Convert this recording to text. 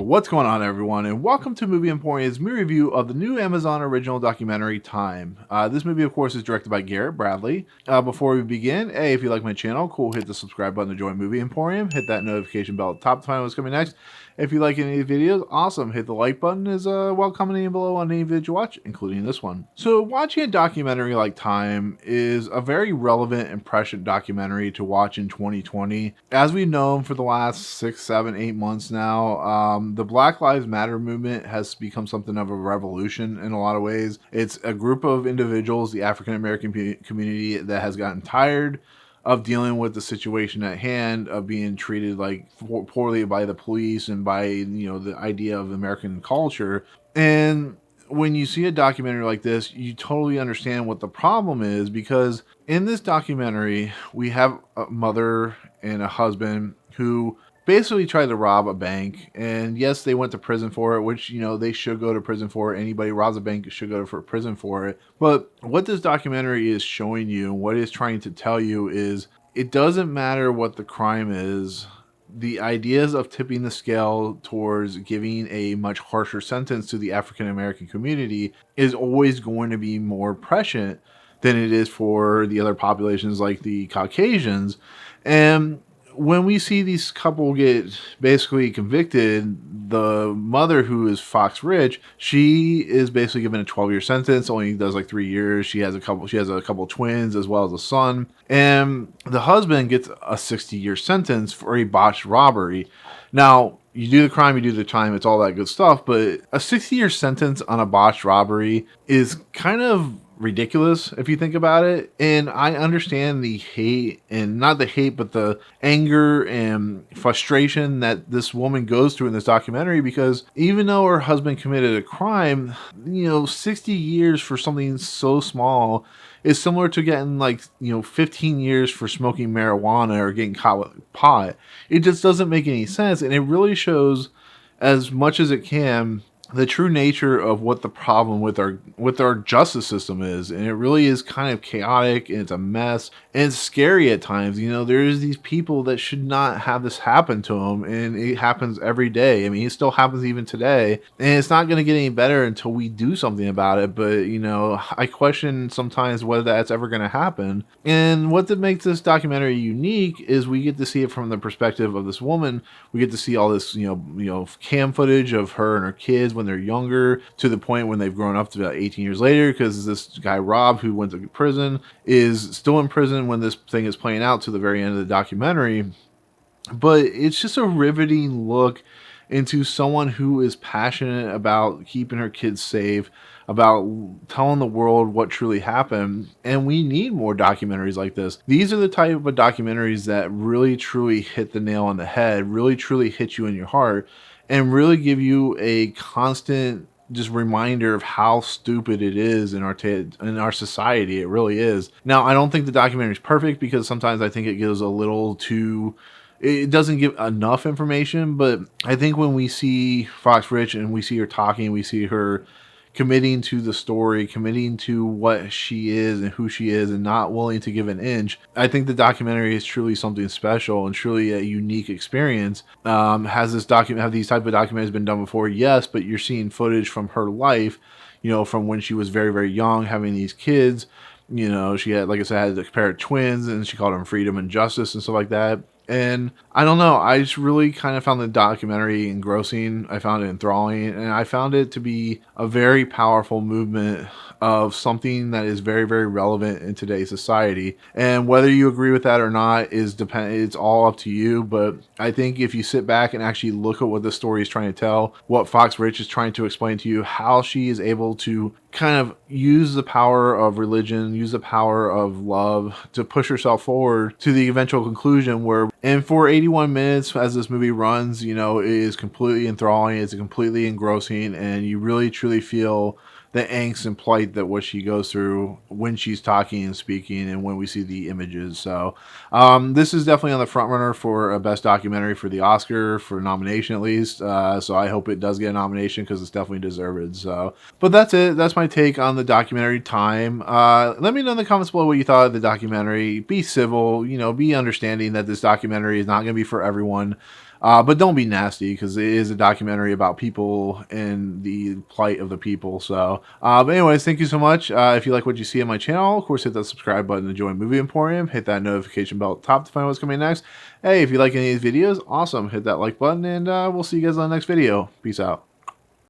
What's going on, everyone, and welcome to Movie Emporium's movie review of the new Amazon original documentary, Time. This movie, of course, is directed by Garrett Bradley. Before we begin, hey, if you like my channel, cool, hit the subscribe button to join Movie Emporium. Hit that notification bell at the top to find out what's coming next. If you like any of the videos, awesome. Hit the like button as well, commenting below on any video you watch, including this one. So watching a documentary like Time is a very relevant and prescient documentary to watch in 2020. As we've known for the last 6, 7, 8 months now, the Black Lives Matter movement has become something of a revolution in a lot of ways. It's a group of individuals, the African American community, that has gotten tired of dealing with the situation at hand, of being treated like poorly by the police and by, the idea of American culture. And when you see a documentary like this, you totally understand what the problem is, because in this documentary, we have a mother and a husband who basically tried to rob a bank. And yes, they went to prison for it, which, they should go to prison for it. Anybody robs a bank should go to prison for it. But what this documentary is showing you, and what it's trying to tell you, is it doesn't matter what the crime is. The ideas of tipping the scale towards giving a much harsher sentence to the African American community is always going to be more prescient than it is for the other populations like the Caucasians. And when we see these couple get basically convicted, the mother, who is Fox Rich, she is basically given a 12-year sentence, only does like 3 years. She has a couple twins as well as a son. And the husband gets a 60-year sentence for a botched robbery. Now, you do the crime, you do the time, it's all that good stuff, but a 60-year sentence on a botched robbery is kind of ridiculous if you think about it. And I understand the hate, and not the hate, but the anger and frustration that this woman goes through in this documentary, because even though her husband committed a crime, 60 years for something so small is similar to getting 15 years for smoking marijuana or getting caught with pot. It just doesn't make any sense. And it really shows, as much as it can, the true nature of what the problem with our justice system is. And it really is kind of chaotic, and it's a mess, and it's scary at times. There's these people that should not have this happen to them, and it happens every day. I mean, it still happens even today, and it's not going to get any better until we do something about it. But I question sometimes whether that's ever going to happen. And what that makes this documentary unique is we get to see it from the perspective of this woman. We get to see all this cam footage of her and her kids when they're younger, to the point when they've grown up to about 18 years later, because this guy Rob, who went to prison, is still in prison when this thing is playing out, to the very end of the documentary. But it's just a riveting look into someone who is passionate about keeping her kids safe, about telling the world what truly happened. And we need more documentaries like this. These are the type of documentaries that really truly hit the nail on the head, really truly hit you in your heart, and really give you a constant just reminder of how stupid it is in our society. It really is. Now, I don't think the documentary is perfect, because sometimes I think it gives a little too... It doesn't give enough information. But I think when we see Fox Rich and we see her talking, we see her committing to the story, committing to what she is and who she is, and not willing to give an inch, I think the documentary is truly something special and truly a unique experience. Have these type of documentaries been done before? Yes, but you're seeing footage from her life, from when she was very, very young, having these kids. She had, like I said, had a pair of twins, and she called them freedom and justice and stuff like that. And I don't know, I just really kind of found the documentary engrossing. I found it enthralling, and I found it to be a very powerful movement of something that is very, very relevant in today's society. And whether you agree with that or not it's all up to you. But I think if you sit back and actually look at what the story is trying to tell, what Fox Rich is trying to explain to you, how she is able to kind of use the power of religion, use the power of love to push herself forward to the eventual conclusion where, and for 81 minutes as this movie runs, it is completely enthralling, it's completely engrossing, and you really truly feel the angst and plight that what she goes through when she's talking and speaking, and when we see the images. So this is definitely on the front runner for a best documentary for the Oscar, for nomination at least. So I hope it does get a nomination, because it's definitely deserved. So, but that's it. That's my take on the documentary Time. Let me know in the comments below what you thought of the documentary. Be civil, be understanding that this documentary is not going to be for everyone. But don't be nasty because it is a documentary about people and the plight of the people. So, but anyways, thank you so much. If you like what you see on my channel, of course, hit that subscribe button to join Movie Emporium. Hit that notification bell at the top to find out what's coming next. Hey, if you like any of these videos, awesome. Hit that like button, and we'll see you guys on the next video. Peace out.